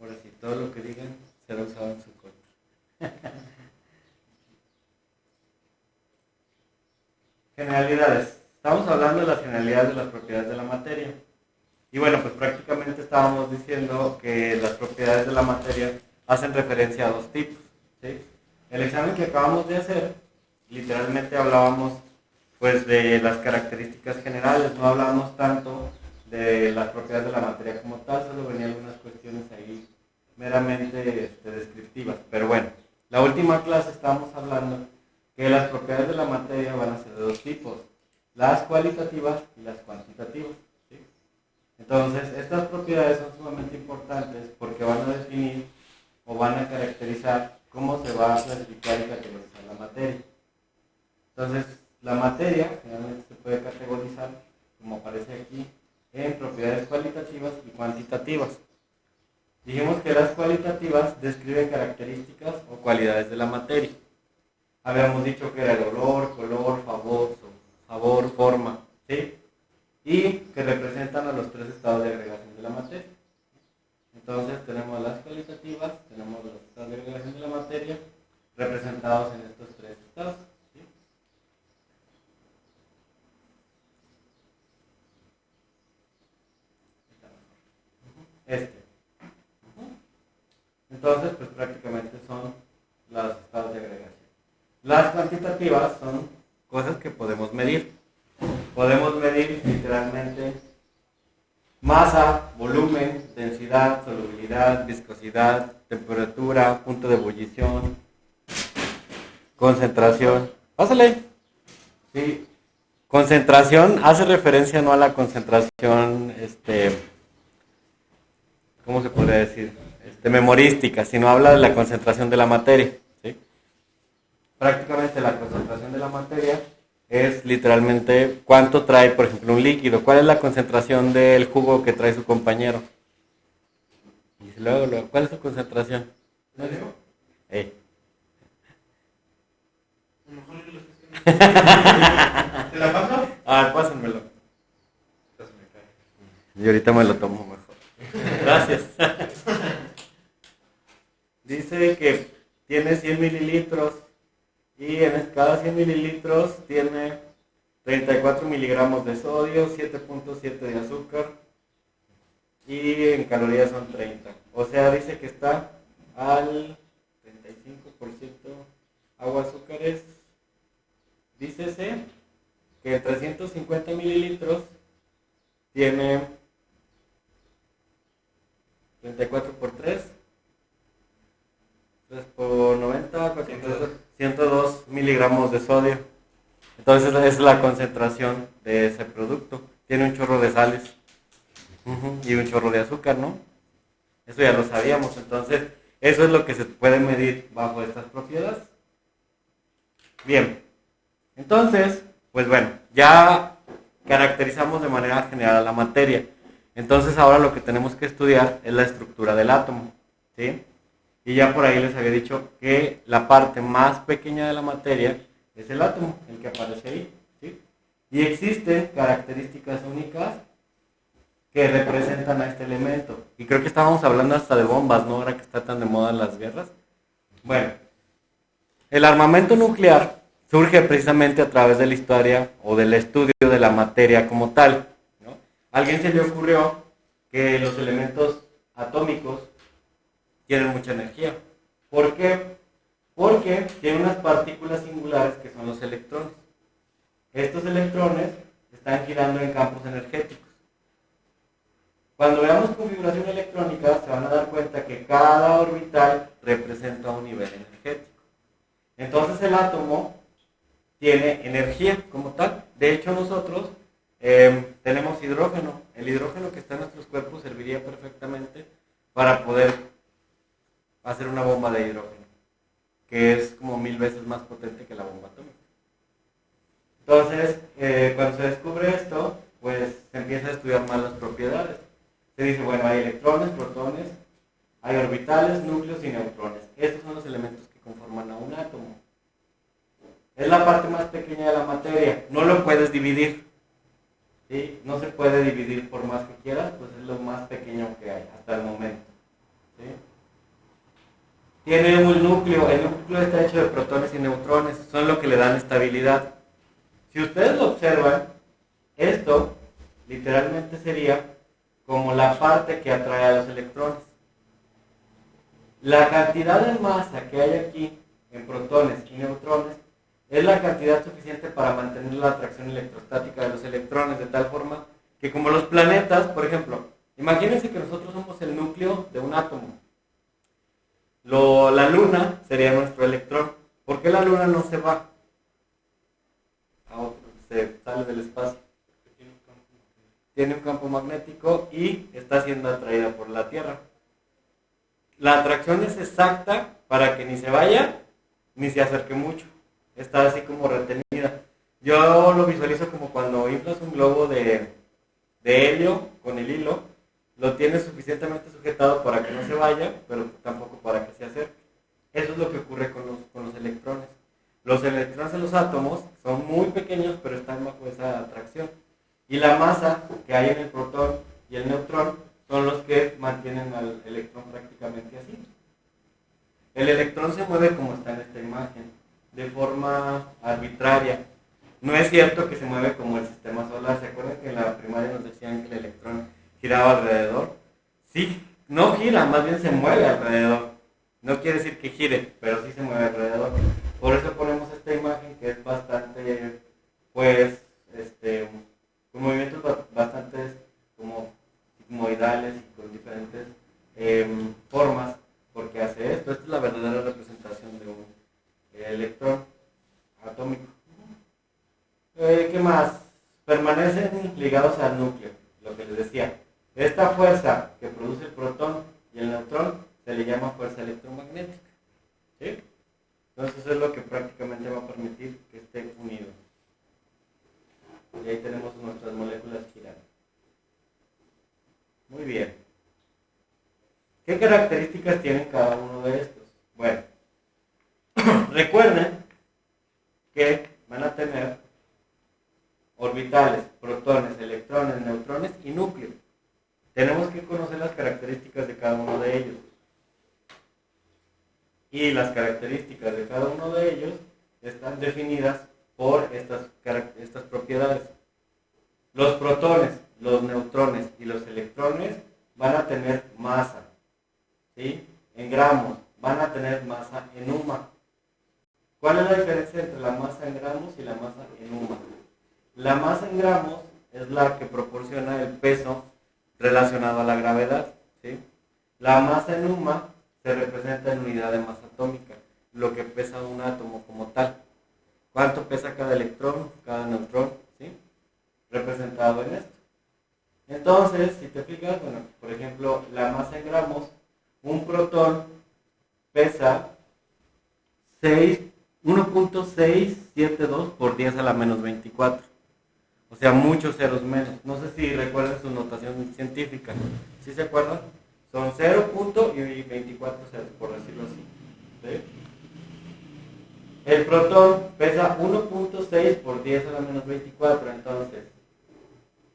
Ahora sí, todo lo que digan será usado en su contra. Generalidades. Estamos hablando de las generalidades de las propiedades de la materia. Y bueno, pues prácticamente estábamos diciendo que las propiedades de la materia hacen referencia a dos tipos. ¿Sí? El examen que acabamos de hacer, literalmente hablábamos pues de las características generales, no hablábamos tanto de las propiedades de la materia como tal, solo venían algunas cuestiones ahí meramente descriptivas. Pero bueno, la última clase estábamos hablando que las propiedades de la materia van a ser de dos tipos, las cualitativas y las cuantitativas. ¿Sí? Entonces, estas propiedades son sumamente importantes porque van a definir o van a caracterizar cómo se va a clasificar y categorizar la materia. Entonces, la materia generalmente se puede categorizar, como aparece aquí, en propiedades cualitativas y cuantitativas. Dijimos que las cualitativas describen características o cualidades de la materia. Habíamos dicho que era el olor, color, sabor, forma, ¿sí? Y que representan a los tres estados de agregación de la materia. Entonces tenemos las cualitativas, tenemos los estados de agregación de la materia, representados en estos tres estados. ¿Sí? Entonces, pues prácticamente son los estados de agregación. Las cuantitativas son cosas que podemos medir. Podemos medir literalmente masa, volumen, densidad, solubilidad, viscosidad, temperatura, punto de ebullición, concentración. Pásale. Sí. Concentración hace referencia no a la concentración, ¿cómo se podría decir? Memorística, sino habla de la concentración de la materia. ¿Sí? Prácticamente la concentración de la materia es literalmente cuánto trae, por ejemplo, un líquido. ¿Cuál es la concentración del jugo que trae su compañero? Y luego, ¿cuál es su concentración? ¿La digo? ¿Te la paso? Pásenmelo. Y ahorita me lo tomo mejor. Gracias. Dice que tiene 100 mililitros y en cada 100 mililitros tiene 34 miligramos de sodio, 7.7 de azúcar y en calorías son 30. O sea, dice que está al 35% agua, azúcares. Dícese que 350 mililitros tiene 34 por 3 por 90, 102 miligramos de sodio. Entonces es la concentración de ese producto. Tiene un chorro de sales y un chorro de azúcar, ¿no? Eso ya lo sabíamos. Entonces eso es lo que se puede medir bajo estas propiedades. Bien, entonces, pues bueno, ya caracterizamos de manera general a la materia. Entonces ahora lo que tenemos que estudiar es la estructura del átomo, ¿sí? Y ya por ahí les había dicho que la parte más pequeña de la materia es el átomo, el que aparece ahí, ¿sí? Y existen características únicas que representan a este elemento. Y creo que estábamos hablando hasta de bombas, ¿no? Ahora que está tan de moda las guerras. Bueno, el armamento nuclear surge precisamente a través de la historia o del estudio de la materia como tal, ¿no? A alguien se le ocurrió que los elementos atómicos tienen mucha energía. ¿Por qué? Porque tienen unas partículas singulares que son los electrones. Estos electrones están girando en campos energéticos. Cuando veamos configuración electrónica se van a dar cuenta que cada orbital representa un nivel energético. Entonces el átomo tiene energía como tal. De hecho nosotros tenemos hidrógeno. El hidrógeno que está en nuestros cuerpos serviría perfectamente para poder hacer una bomba de hidrógeno, que es como 1000 veces más potente que la bomba atómica. Entonces, cuando se descubre esto, pues se empieza a estudiar más las propiedades. Se dice, bueno, hay electrones, protones, hay orbitales, núcleos y neutrones. Estos son los elementos que conforman a un átomo. Es la parte más pequeña de la materia. No lo puedes dividir. ¿Sí? No se puede dividir por más que quieras, pues es lo más pequeño que hay hasta el momento. ¿Sí? Tiene un núcleo, el núcleo está hecho de protones y neutrones, son lo que le dan estabilidad. Si ustedes lo observan, esto literalmente sería como la parte que atrae a los electrones. La cantidad de masa que hay aquí en protones y neutrones es la cantidad suficiente para mantener la atracción electrostática de los electrones, de tal forma que como los planetas, por ejemplo, imagínense que nosotros somos el núcleo de un átomo. La luna sería nuestro electrón. ¿Por qué la luna no se va a otro? Se sale del espacio. Tiene un campo magnético y está siendo atraída por la Tierra. La atracción es exacta para que ni se vaya ni se acerque mucho. Está así como retenida. Yo lo visualizo como cuando inflas un globo de helio con el hilo, lo tienes suficientemente sujetado para que no se vaya, pero tampoco para que se acerque. Eso es lo que ocurre con los electrones. Los electrones en los átomos son muy pequeños, pero están bajo esa atracción. Y la masa que hay en el protón y el neutrón son los que mantienen al electrón prácticamente así. El electrón se mueve como está en esta imagen, de forma arbitraria. No es cierto que se mueve como el sistema solar. ¿Se acuerdan que en la primaria nos decían que el electrón giraba alrededor? Sí, no gira, más bien se mueve alrededor. No quiere decir que gire, pero sí se mueve alrededor. Por eso ponemos esta imagen que es bastante, pues, con movimientos bastante como sigmoidales y con diferentes formas, porque hace esto. Esta es la verdadera representación de un electrón atómico. ¿Qué más? Permanecen ligados al núcleo, lo que les decía. Esta fuerza que produce el protón y el neutrón se le llama fuerza electromagnética. ¿Sí? Entonces eso es lo que prácticamente va a permitir que esté unido. Y ahí tenemos nuestras moléculas girando. Muy bien. ¿Qué características tienen cada uno de estos? Bueno, recuerden que van a tener orbitales, protones, electrones, neutrones y núcleo. Tenemos que conocer las características de cada uno de ellos. Y las características de cada uno de ellos están definidas por estas propiedades. Los protones, los neutrones y los electrones van a tener masa, ¿sí? En gramos, van a tener masa en UMA. ¿Cuál es la diferencia entre la masa en gramos y la masa en UMA? La masa en gramos es la que proporciona el peso relacionado a la gravedad, ¿sí? La masa en UMA se representa en unidad de masa atómica, lo que pesa un átomo como tal. ¿Cuánto pesa cada electrón, cada neutrón? ¿Sí? Representado en esto. Entonces, si te fijas, bueno, por ejemplo, la masa en gramos, un protón pesa 1.672 por 10 a la menos 24. O sea, muchos ceros menos. No sé si recuerdan su notación científica. ¿Sí se acuerdan? Son 0. Y 24 ceros, por decirlo así. ¿Sí? El protón pesa 1.6 por 10 a la menos 24. Entonces,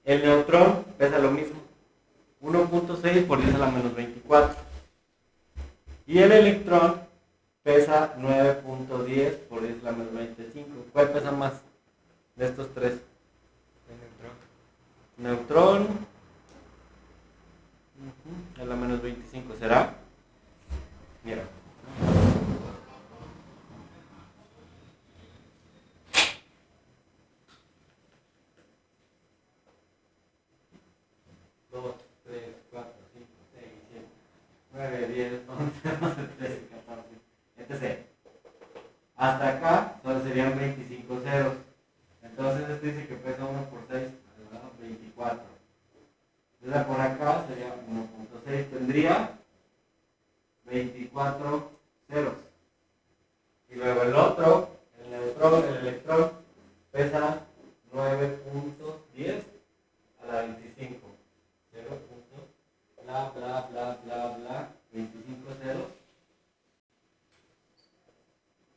el neutrón pesa lo mismo. 1.6 por 10 a la menos 24. Y el electrón pesa 9.10 por 10 a la menos 25. ¿Cuál pesa más de estos tres? El neutrón. A la menos 25. ¿Será? Mira. Dos, 3, 4, 5, 6, 7, 9, 10, 11, 12, 13, 14, etc. Hasta acá solo serían 25 ceros. Entonces esto dice que pesa 1 por 6, 24. Entonces por acá sería 1.6, tendría 24 ceros. Y luego el otro, el neutrón, el electrón, pesa 9.10 a la 25. 0. Bla, bla, bla, bla, bla, 25 ceros.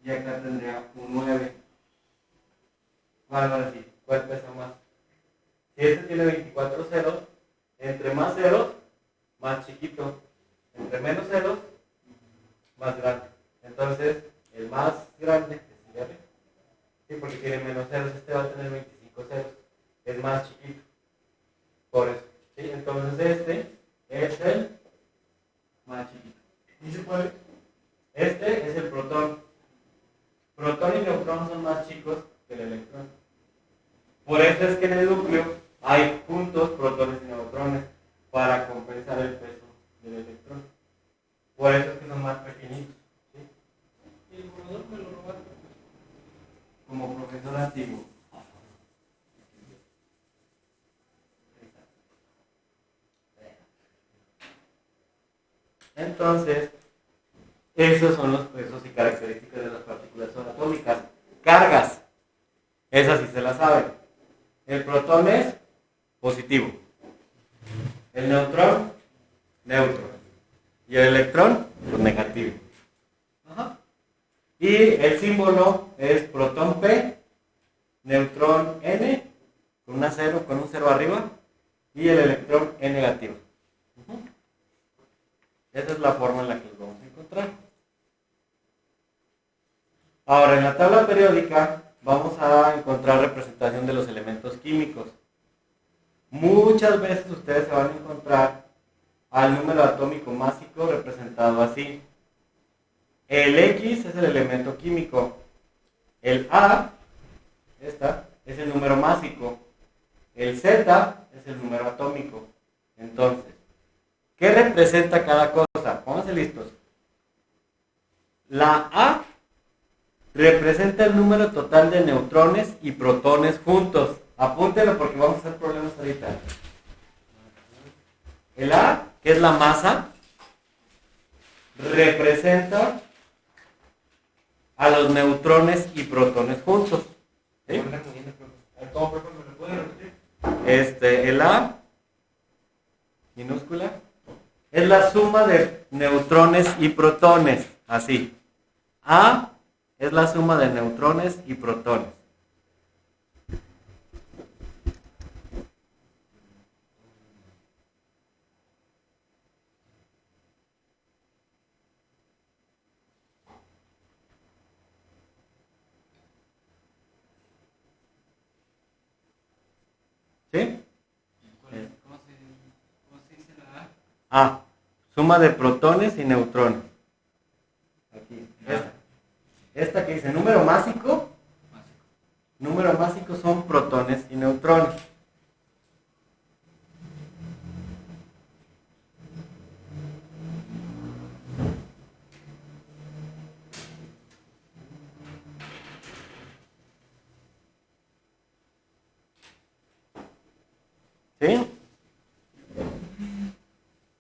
Y acá tendría un 9. ¿Cuál va a decir? ¿Cuál pesa más? Si este tiene 24 ceros, entre más ceros, más chiquito. Entre menos ceros, más grande. Entonces, el más grande es el de arriba. Sí, porque tiene menos ceros. Este va a tener 25 ceros. Es más chiquito. Por eso. ¿Sí? Entonces, este es el más chiquito. ¿Dice cuál es? Este es el protón. Protón y neutrón son más chicos que el electrón. Por eso es que en el núcleo hay juntos protones y neutrones para compensar el peso del electrón. Por eso es que son más pequeñitos. ¿Sí? ¿Y el borrador me lo robaron? Como profesor antiguo. Entonces, esos son los pesos y características de las partículas subatómicas. Cargas. Esas sí se las saben. El protón es positivo. El neutrón, neutro. Y el electrón, pues negativo. Ajá. Y el símbolo es protón P, neutrón N, con un cero arriba, y el electrón E negativo. Ujú. Esa es la forma en la que los vamos a encontrar. Ahora, en la tabla periódica vamos a encontrar representación de los elementos químicos. Muchas veces ustedes se van a encontrar al número atómico másico representado así. El X es el elemento químico. El A, esta, es el número másico. El Z es el número atómico. Entonces, ¿qué representa cada cosa? Pónganse listos. La A representa el número total de neutrones y protones juntos. Apúntenlo porque vamos a hacer problemas ahorita. El A, que es la masa, representa a los neutrones y protones juntos. ¿Sí? ¿Cómo, por favor, me lo pueden repetir? El A, minúscula, es la suma de neutrones y protones. Así. A es la suma de neutrones y protones. ¿Sí? ¿Cómo se dice la A? A, suma de protones y neutrones. Aquí. Esta que dice número másico. Número másico son protones y neutrones. ¿Sí?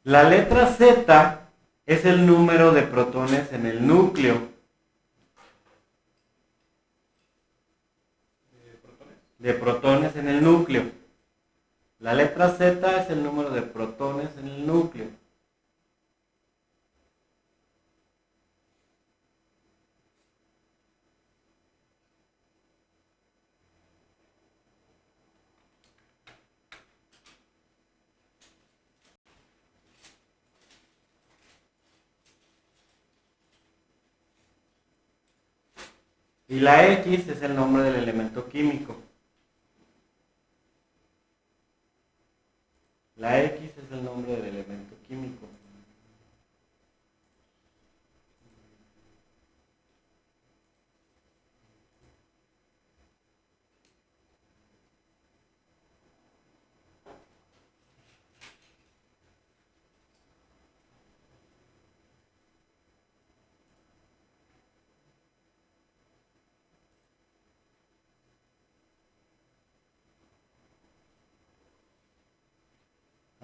La letra Z es el número de protones en el núcleo. De protones en el núcleo. La letra Z es el número de protones en el núcleo. Y la X es el nombre del elemento químico. La X es el nombre del elemento químico.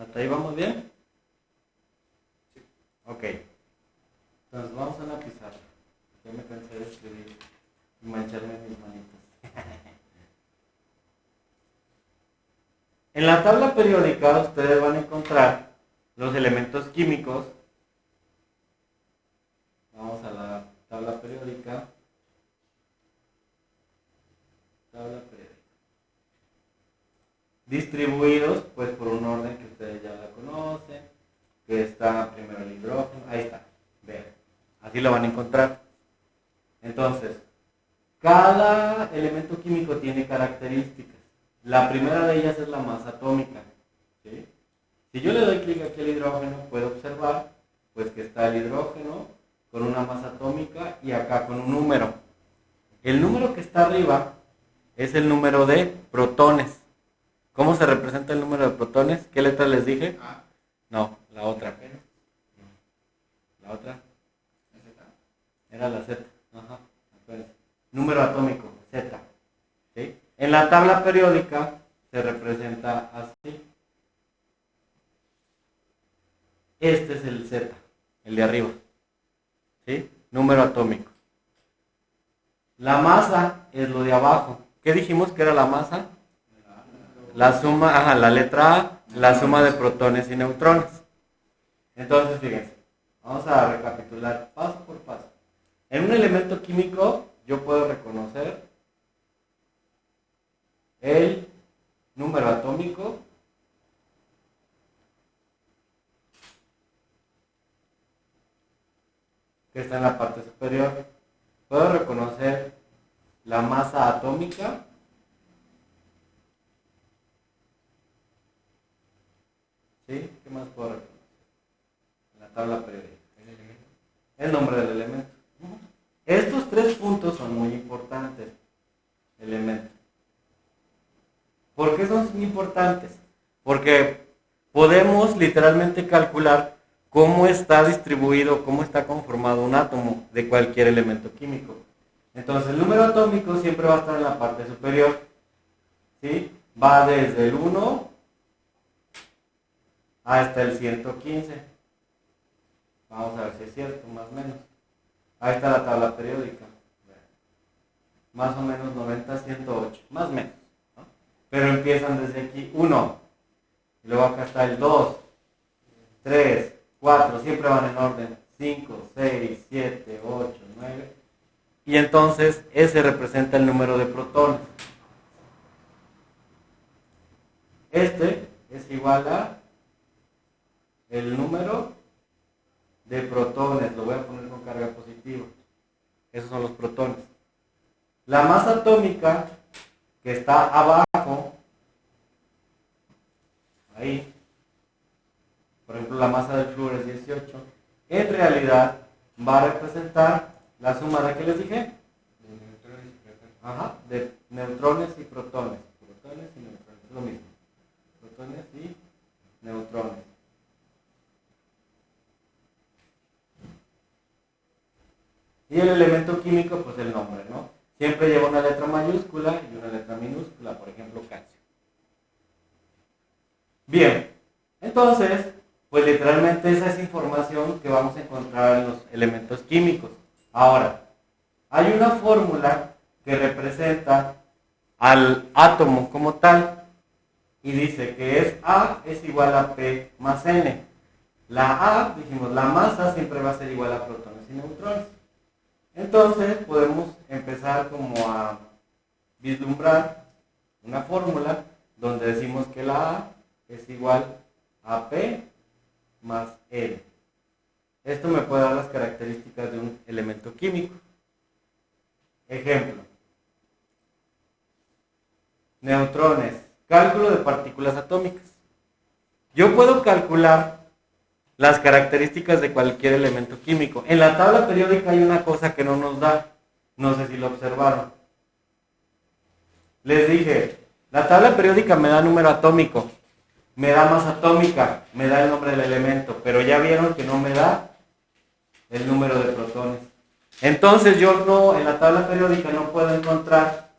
¿Hasta ahí vamos bien? Sí. Ok. Entonces vamos a una pizarra. Ya me cansé de escribir y mancharme mis manitas. En la tabla periódica ustedes van a encontrar los elementos químicos. Vamos a la tabla periódica. Tabla periódica. Distribuidos pues por un orden que ustedes ya la conocen, que está primero el hidrógeno, ahí está, vean, Así lo van a encontrar. Entonces, cada elemento químico tiene características. La primera de ellas es la masa atómica. ¿Sí? Si yo le doy clic aquí al hidrógeno, puedo observar pues que está el hidrógeno con una masa atómica y acá con un número. El número que está arriba es el número de protones. ¿Cómo se representa el número de protones? ¿Qué letra les dije? A. No, la otra. La otra. Era la Z. Ajá. Acuérdense. Número atómico, Z. ¿Sí? En la tabla periódica se representa así. Este es el Z, el de arriba. ¿Sí? Número atómico. La masa es lo de abajo. ¿Qué dijimos que era la masa? La suma, la letra A, la suma de protones y neutrones. Entonces, fíjense, vamos a recapitular paso por paso. En un elemento químico, yo puedo reconocer el número atómico, que está en la parte superior. Puedo reconocer la masa atómica, ¿sí? ¿Qué más puedo reconocer? En la tabla periódica. El nombre del elemento. Estos tres puntos son muy importantes. Elemento. ¿Por qué son importantes? Porque podemos literalmente calcular cómo está distribuido, cómo está conformado un átomo de cualquier elemento químico. Entonces el número atómico siempre va a estar en la parte superior. ¿Sí? Va desde el 1 hasta el 115. Vamos a ver si es cierto, más o menos. Ahí está la tabla periódica. Más o menos 90, 108, más o menos. ¿No? Pero empiezan desde aquí 1. Y luego acá está el 2, 3, 4, siempre van en orden. 5, 6, 7, 8, 9. Y entonces ese representa el número de protones. Este es igual a el número de protones. Lo voy a poner con carga positiva. Esos son los protones. La masa atómica que está abajo, ahí, por ejemplo la masa del flúor es 18, en realidad va a representar la suma de, ¿qué les dije? De neutrones y protones. Protones y neutrones, es lo mismo. Protones y neutrones. Y el elemento químico, pues el nombre, ¿no? Siempre lleva una letra mayúscula y una letra minúscula, por ejemplo, calcio. Bien, entonces, pues literalmente esa es información que vamos a encontrar en los elementos químicos. Ahora, hay una fórmula que representa al átomo como tal y dice que es A es igual a P más N. La A, dijimos, la masa siempre va a ser igual a protones y neutrones. Entonces podemos empezar como a vislumbrar una fórmula donde decimos que la A es igual a P más N. Esto me puede dar las características de un elemento químico. Ejemplo. Neutrones. Cálculo de partículas atómicas. Yo puedo calcular las características de cualquier elemento químico. En la tabla periódica hay una cosa que no nos da. No sé si lo observaron. Les dije, la tabla periódica me da número atómico, me da masa atómica, me da el nombre del elemento, pero ya vieron que no me da el número de protones. Entonces yo no, en la tabla periódica no puedo encontrar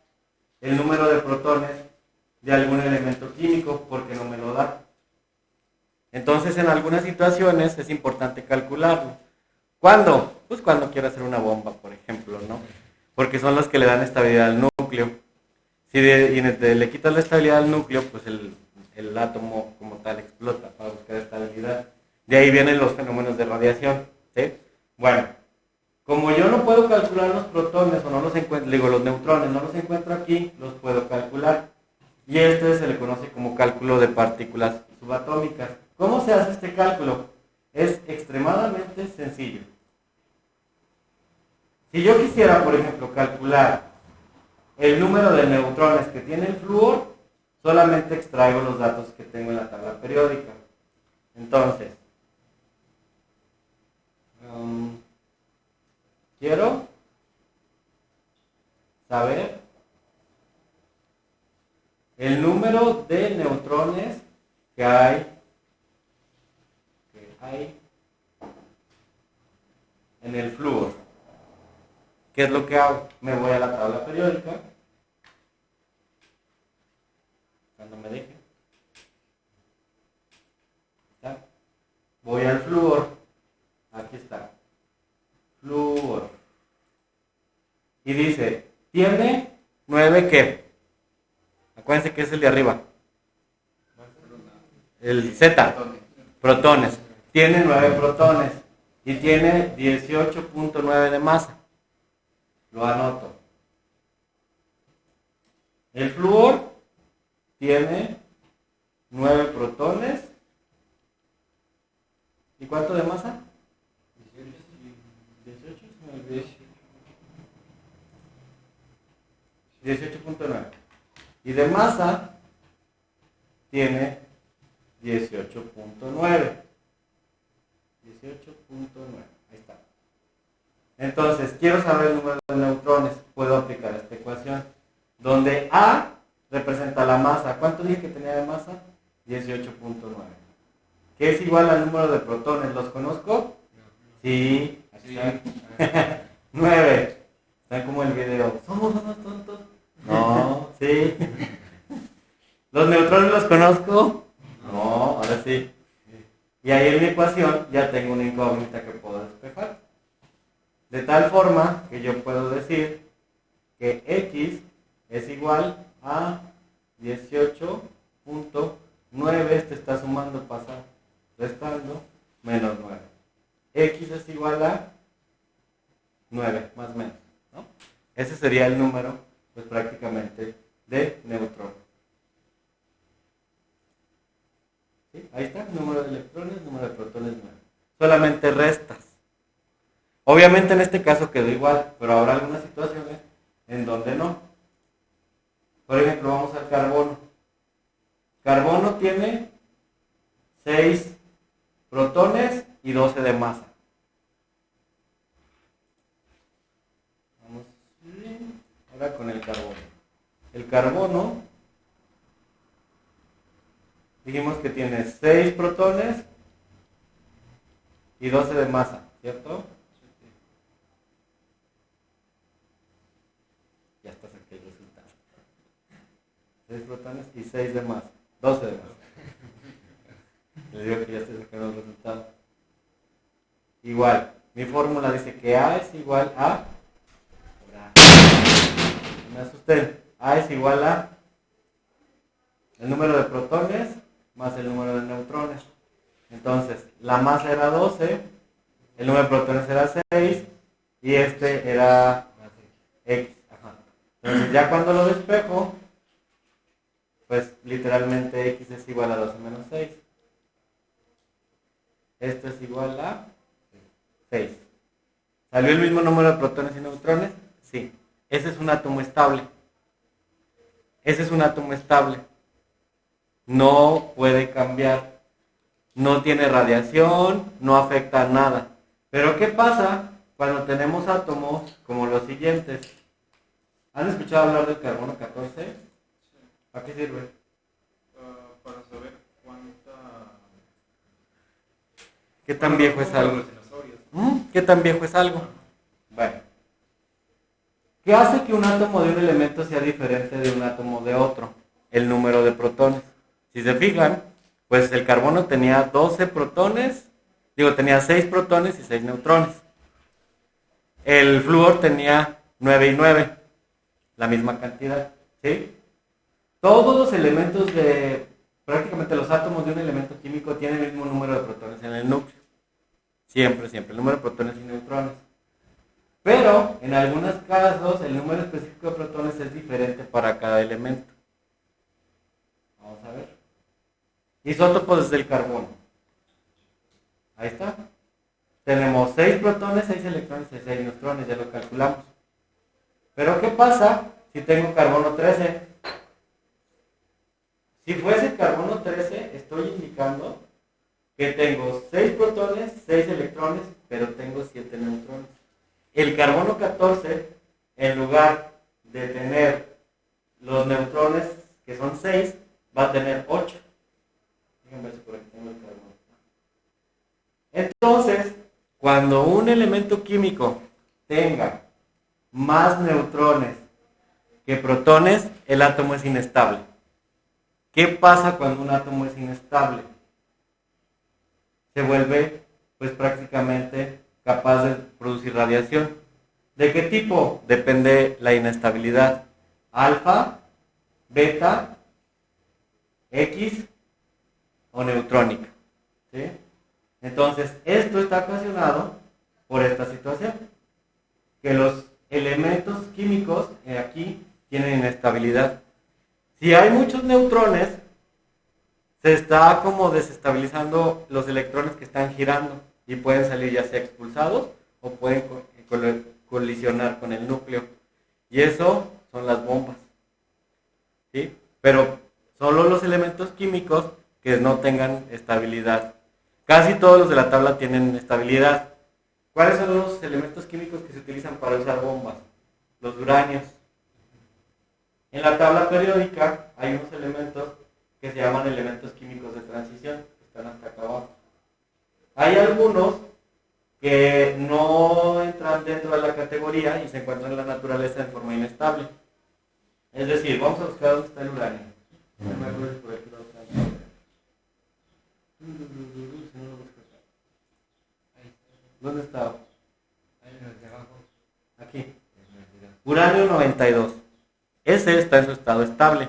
el número de protones de algún elemento químico porque no me lo da. Entonces en algunas situaciones es importante calcularlo. ¿Cuándo? Pues cuando quiero hacer una bomba, por ejemplo, ¿no? Porque son las que le dan estabilidad al núcleo. Si le quitas la estabilidad al núcleo, pues el átomo como tal explota para buscar estabilidad. De ahí vienen los fenómenos de radiación, ¿sí? Bueno, como yo no puedo calcular los protones o no los encuentro, digo los neutrones, no los encuentro aquí, los puedo calcular. Y este se le conoce como cálculo de partículas subatómicas. ¿Cómo se hace este cálculo? Es extremadamente sencillo. Si yo quisiera, por ejemplo, calcular el número de neutrones que tiene el flúor, solamente extraigo los datos que tengo en la tabla periódica. Entonces, quiero saber el número de neutrones que hay en el flúor. ¿Qué es lo que hago? Me voy a la tabla periódica, cuando me deje. ¿Está? Voy al flúor, aquí está, flúor. Y dice, ¿tiene 9 qué? Acuérdense que es el de arriba. El Z, protones. Tiene 9 protones y tiene 18.9 de masa. Lo anoto. El flúor tiene 9 protones. ¿Y cuánto de masa? 18.9. Y de masa tiene 18.9. 18.9. Ahí está. Entonces, quiero saber el número de neutrones. Puedo aplicar esta ecuación. Donde A representa la masa. ¿Cuánto dije que tenía de masa? 18.9. ¿Qué es igual al número de protones? ¿Los conozco? Sí. Aquí están. 9. Están como el video. ¿Somos unos tontos? No, sí. ¿Los neutrones los conozco? No, ahora sí. Y ahí en mi ecuación ya tengo una incógnita que puedo despejar. De tal forma que yo puedo decir que X es igual a 18.9, este está sumando, pasa restando, menos 9. X es igual a 9, más o menos, ¿no? Ese sería el número, pues prácticamente, de neutrones. ¿Sí? Ahí está, número de electrones, número de protones, 9. Solamente restas. Obviamente en este caso quedó igual, pero habrá algunas situaciones en donde no. Por ejemplo, vamos al carbono. Carbono tiene 6 protones y 12 de masa. Vamos ahora con el carbono. El carbono, dijimos que tiene 6 protones y 12 de masa, ¿cierto? Ya está, saqué el resultado. 6 protones y 6 de masa. 12 de masa. Les digo que ya estoy sacando el resultado. Igual, mi fórmula dice que A es igual a... Me asusté. A es igual a el número de protones más el número de neutrones. Entonces, la masa era 12, el número de protones era 6 y este era X. Ajá. Entonces, ya cuando lo despejo, pues literalmente X es igual a 12 menos 6. Esto es igual a 6. ¿Salió el mismo número de protones y neutrones? Sí. Ese es un átomo estable. Ese es un átomo estable. No puede cambiar. No tiene radiación, no afecta a nada. Pero ¿qué pasa cuando tenemos átomos como los siguientes? ¿Han escuchado hablar del carbono 14? ¿Para qué sirve? Para saber cuánta... ¿Qué tan viejo es algo? ¿Qué tan viejo es algo? Bueno. ¿Qué hace que un átomo de un elemento sea diferente de un átomo de otro? El número de protones. Si se fijan, pues el carbono tenía 12 protones, tenía 6 protones y 6 neutrones. El flúor tenía 9 y 9, la misma cantidad, ¿sí? Todos los elementos prácticamente los átomos de un elemento químico tienen el mismo número de protones en el núcleo. Siempre, el número de protones y neutrones. Pero, en algunos casos, el número específico de protones es diferente para cada elemento. Vamos a ver. Isótopos del carbono. Ahí está. tenemos 6 protones, 6 electrones y 6 neutrones, ya lo calculamos. Pero ¿qué pasa si tengo carbono 13? Si fuese carbono 13, estoy indicando que tengo 6 protones, 6 electrones, pero tengo 7 neutrones. El carbono 14, en lugar de tener los neutrones, que son 6, va a tener 8. Déjenme ver si por aquí tengo el carbono. Entonces, cuando un elemento químico tenga más neutrones que protones, el átomo es inestable. ¿Qué pasa cuando un átomo es inestable? Se vuelve, pues prácticamente capaz de producir radiación. ¿De qué tipo? Depende la inestabilidad. Alfa, beta, X o neutrónica. ¿Sí? Entonces, esto está ocasionado por esta situación. Que los elementos químicos aquí tienen inestabilidad. Si hay muchos neutrones, se está como desestabilizando los electrones que están girando y pueden salir ya sea expulsados o pueden colisionar con el núcleo. Y eso son las bombas. ¿Sí? Pero solo los elementos químicos que no tengan estabilidad. Casi todos los de la tabla tienen estabilidad. ¿Cuáles son los elementos químicos que se utilizan para usar bombas? Los uranios. En la tabla periódica hay unos elementos que se llaman elementos químicos de transición, que están hasta acá abajo. Hay algunos que no entran dentro de la categoría y se encuentran en la naturaleza en forma inestable. Es decir, vamos a buscar dónde está el uranio. ¿Dónde está? Aquí. Uranio 92. Ese está en su estado estable.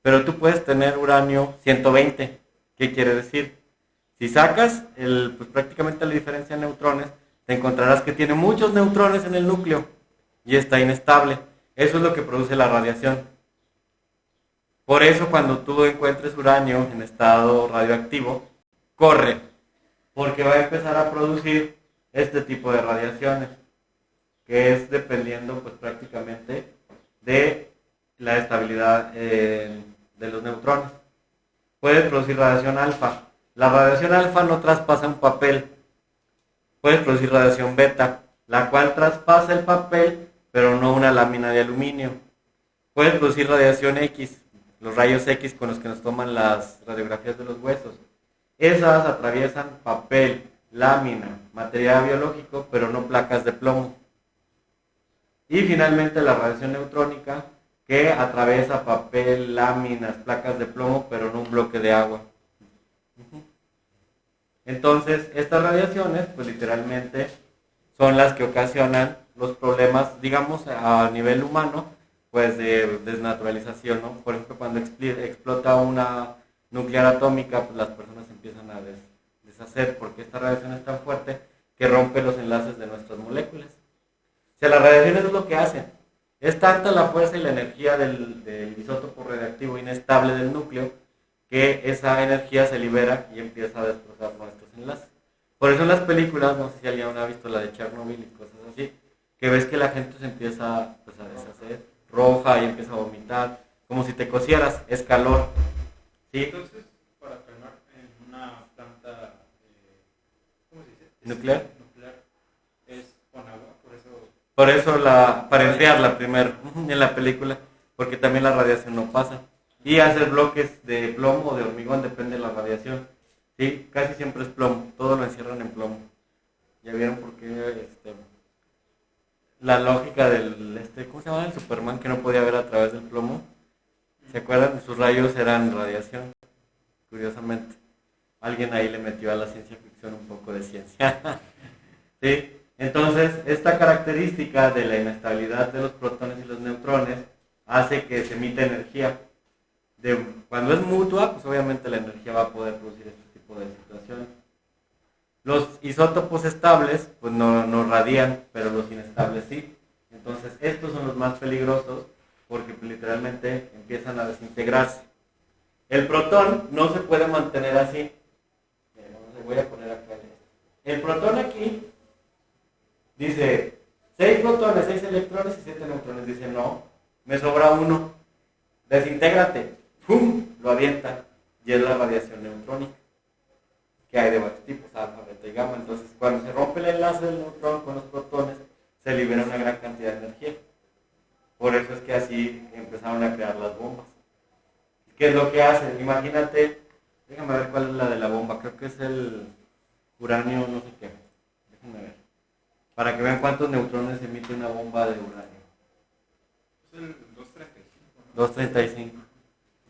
Pero tú puedes tener uranio 120. ¿Qué quiere decir? Si sacas pues prácticamente la diferencia de neutrones, te encontrarás que tiene muchos neutrones en el núcleo y está inestable. Eso es lo que produce la radiación. Por eso cuando tú encuentres uranio en estado radioactivo, corre, porque va a empezar a producir este tipo de radiaciones, que es dependiendo pues prácticamente de la estabilidad de los neutrones. Puedes producir radiación alfa. La radiación alfa no traspasa un papel. Puedes producir radiación beta, la cual traspasa el papel, pero no una lámina de aluminio. Puedes producir radiación X, los rayos X con los que nos toman las radiografías de los huesos. Esas atraviesan papel, lámina, material biológico, pero no placas de plomo. Y finalmente la radiación neutrónica, que atraviesa papel, láminas, placas de plomo, pero no un bloque de agua. Entonces, estas radiaciones, pues literalmente, son las que ocasionan los problemas, digamos, a nivel humano, pues de desnaturalización, ¿no? Por ejemplo, cuando explota una nuclear atómica, pues las personas empiezan a deshacer, porque esta radiación es tan fuerte que rompe los enlaces de nuestras moléculas. O sea, las radiaciones es lo que hacen. Es tanta la fuerza y la energía del isótopo radiactivo inestable del núcleo que esa energía se libera y empieza a destrozar nuestros enlaces. Por eso en las películas, no sé si alguien ha visto la de Chernobyl y cosas así, que ves que la gente se empieza pues, a deshacer, roja y empieza a vomitar, como si te cosieras, es calor. ¿Sí? Entonces, para calmar en una planta, ¿cómo se dice? ¿Nuclear? Nuclear, es con agua, por eso... Por eso para enfriarla primero en la película, porque también la radiación no pasa. Y hacer bloques de plomo o de hormigón depende de la radiación. Sí, casi siempre es plomo, todo lo encierran en plomo. ¿Ya vieron por qué? La lógica del, ¿cómo se llama? El Superman que no podía ver a través del plomo. ¿Se acuerdan? Sus rayos eran radiación, curiosamente. Alguien ahí le metió a la ciencia ficción un poco de ciencia. ¿Sí? Entonces, esta característica de la inestabilidad de los protones y los neutrones hace que se emita energía. Cuando es mutua, pues obviamente la energía va a poder producir este tipo de situaciones. Los isótopos estables, pues no radian, pero los inestables sí. Entonces, estos son los más peligrosos porque pues, literalmente empiezan a desintegrarse. El protón no se puede mantener así. Voy a poner acá. El protón aquí dice 6 protones, 6 electrones y 7 neutrones. Dice, no, me sobra uno. Desintégrate. ¡Pum! Lo avienta. Y es la radiación neutrónica, que hay de varios tipos, alfa, beta y gamma. Entonces, cuando se rompe el enlace del neutrón con los protones, se libera una gran cantidad de energía. Por eso es que así empezaron a crear las bombas. ¿Qué es lo que hacen? Imagínate, déjame ver cuál es la de la bomba, creo que es el uranio, no sé qué. Déjame ver. Para que vean cuántos neutrones emite una bomba de uranio. Es el 235. 235.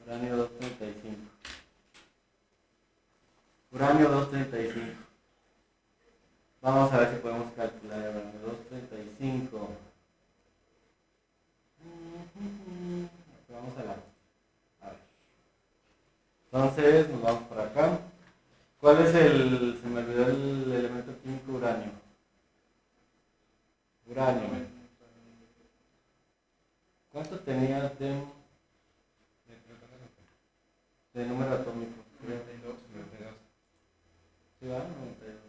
Uranio 235. Uranio 235. Vamos a ver si podemos calcular el uranio 235. Vamos a ver. Entonces nos vamos por acá. ¿Cuál es se me olvidó el elemento químico uranio? Uranio. ¿Cuánto tenía de número atómico? 92. ¿Sí va? 92.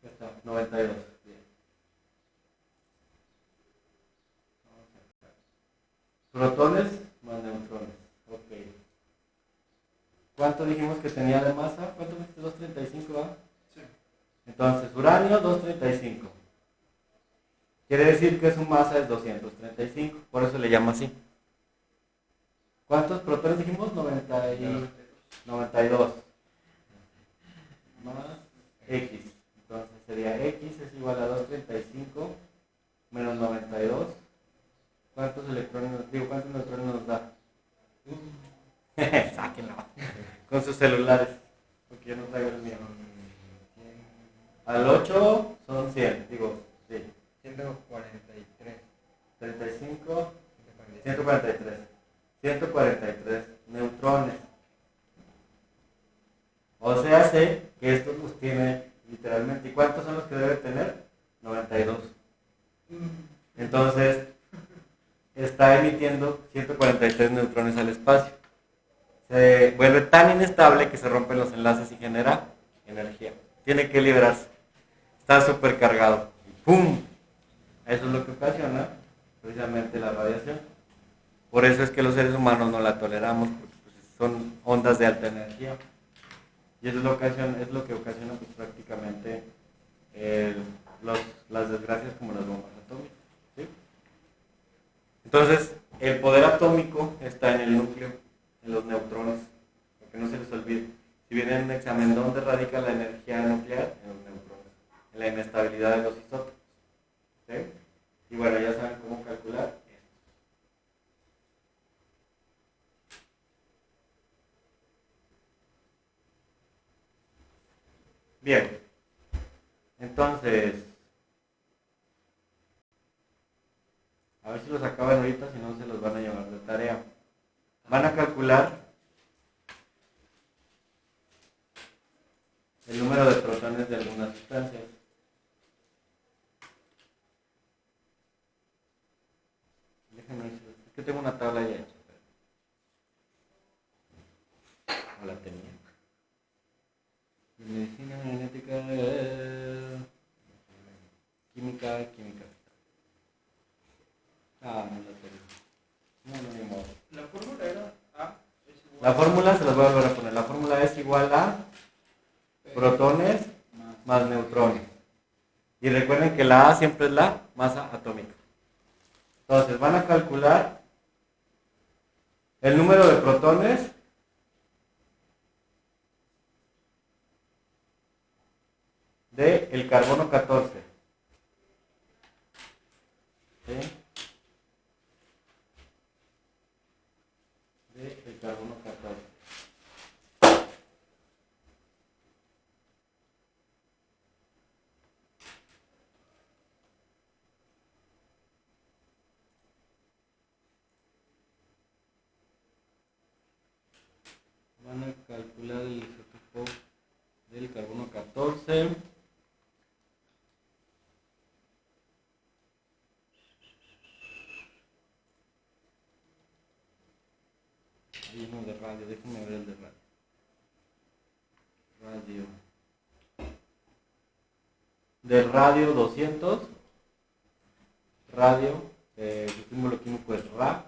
Ya está, 92. Bien. Vamos a ver. Protones más neutrones. Ok. ¿Cuánto dijimos que tenía de masa? ¿Cuánto dijiste? 235, ¿va? Sí. Entonces, uranio 235. Quiere decir que su masa es 235. Por eso le llama así. ¿Cuántos protones dijimos? 92. Más X. Entonces sería X es igual a 235 menos 92. ¿Cuántos electrones, cuántos neutrones nos da? Sáquenlo. Con sus celulares. Porque yo no traigo el mío. Al 8 son 100. Digo, sí. 143. 35. 143. 143 neutrones. O sea, sé que estos los tiene literalmente. ¿Y cuántos son los que debe tener? 92. Entonces, está emitiendo 143 neutrones al espacio. Se vuelve tan inestable que se rompen los enlaces y genera energía. Tiene que liberarse. Está súper cargado. Y ¡pum! Eso es lo que ocasiona precisamente la radiación. Por eso es que los seres humanos no la toleramos, porque pues, son ondas de alta energía. Y eso es lo que ocasiona pues, prácticamente las desgracias como las bombas atómicas. ¿Sí? Entonces, el poder atómico está en el núcleo, en los neutrones, para que no se les olvide. Si viene en un examen, ¿dónde radica la energía nuclear? En los neutrones, en la inestabilidad de los isótopos. ¿Sí? Y bueno, ya saben cómo calcular esto. Bien, entonces, a ver si los acaban ahorita, si no se los van a llevar de tarea. Van a calcular el número de protones de algunas sustancias. Déjenme ver, es que tengo una tabla ya hecha. No la tenía. Medicina, genética, química. Ah, no la tengo. No, ni modo. La fórmula era A. La fórmula se las voy a volver a poner. La fórmula es igual a protones más neutrones. Y recuerden que la A siempre es la masa atómica. Entonces van a calcular el número de protones de el carbono 14. ¿Sí? De el carbono 14. Van a calcular el isótopo del carbono 14. Hay uno de radio, déjenme ver el de radio. Del radio 200, radio, su símbolo químico es Ra,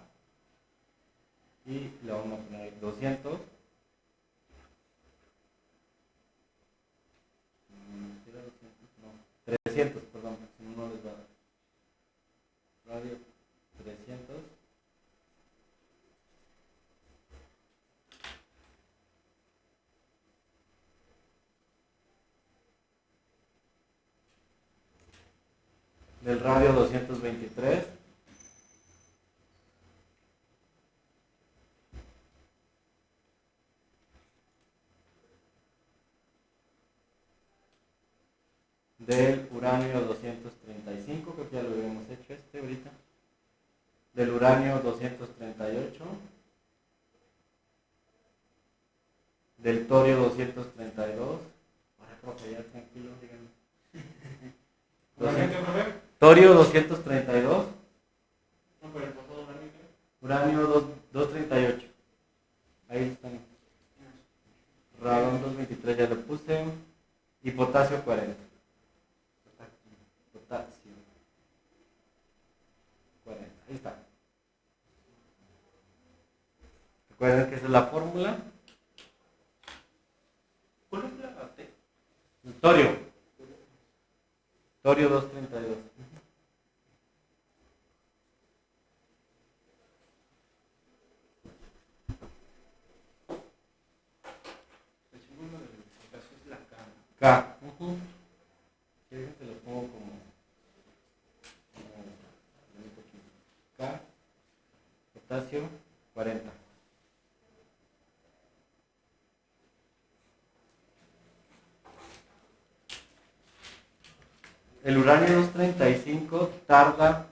y le vamos a poner ahí 200. No, 300, perdón, si no, no les va a dar. Radio 300. Del radio 223. Del uranio 235, creo que ya lo habíamos hecho ahorita. Del uranio 238. Del torio 232. Ahora, profe, ya tranquilo, díganme. Torio 232. No, pero el pasado uranio. Uranio 238. Ahí están. Radón 223 ya lo puse. Y potasio 40. Potasio 40. Ahí está. Recuerden que esa es la fórmula. ¿Cuál es la T? Torio. Torio 232. El símbolo del potasio es la K. K. ¿Quieren que lo pongo como K? Potasio 40. El uranio 235 tarda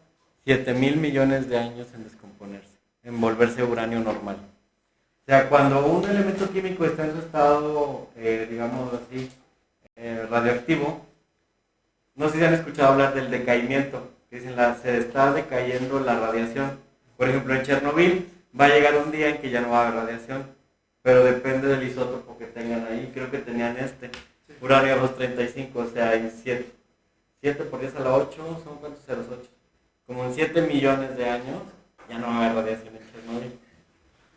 7.000 millones de años en descomponerse, en volverse uranio normal. O sea, cuando un elemento químico está en su estado, digamos así, radioactivo, no sé si han escuchado hablar del decaimiento, que dicen se está decayendo la radiación. Por ejemplo, en Chernobyl va a llegar un día en que ya no va a haber radiación, pero depende del isótopo que tengan ahí. Creo que tenían uranio 235, o sea, en 7 por 10 a la 8, ¿son cuántos ceros? 8. Como en 7 millones de años ya no va a haber radiación en Chernobyl.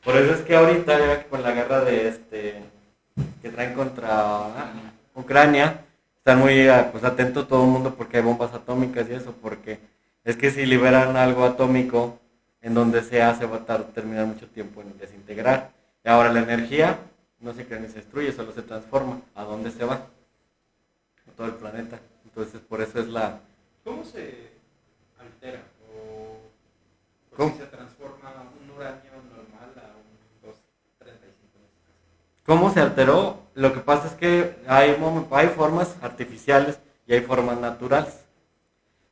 Por eso es que ahorita, ya que con la guerra que traen contra Ucrania, están muy pues, atentos todo el mundo porque hay bombas atómicas y eso, porque es que si liberan algo atómico, en donde sea, se va a terminar mucho tiempo en desintegrar. Y ahora la energía no se crea ni se destruye, solo se transforma. ¿A dónde se va? A todo el planeta. Entonces, por eso es la... ¿Cómo se altera? ¿Cómo? Se transforma un uranio normal a un 235 en este caso. ¿Cómo se alteró? Lo que pasa es que hay formas artificiales y hay formas naturales.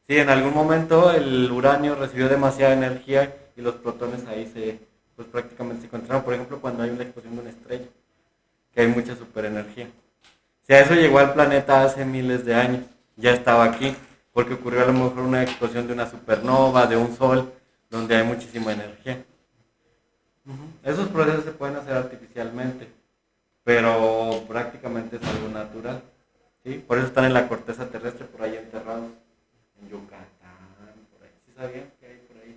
Sí, en algún momento el uranio recibió demasiada energía y los protones ahí pues prácticamente se encontraron. Por ejemplo, cuando hay una explosión de una estrella, que hay mucha superenergía. Si a eso llegó al planeta hace miles de años, ya estaba aquí, porque ocurrió a lo mejor una explosión de una supernova, de un sol, donde hay muchísima energía. Esos procesos se pueden hacer artificialmente, pero prácticamente es algo natural. ¿Sí? Por eso están en la corteza terrestre, por ahí enterrados, en Yucatán, por ahí. ¿Sí sabían que hay por ahí?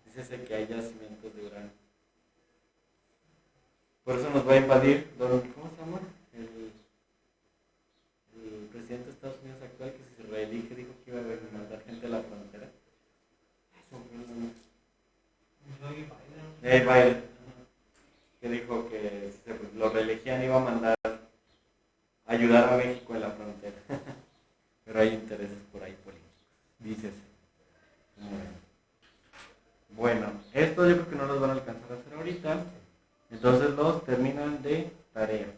Dícese que hay yacimientos de uranio. Por eso nos va a invadir, ¿cómo se llama? El presidente de Estados Unidos actual, que si se reelige, dijo que iba a mandar gente a la frontera. Biden, que dijo que si lo reelegían iba a mandar a ayudar a México en la frontera. Pero hay intereses por ahí políticos, dícese. Bueno, esto yo creo que no los van a alcanzar a hacer ahorita, entonces los terminan de tarea.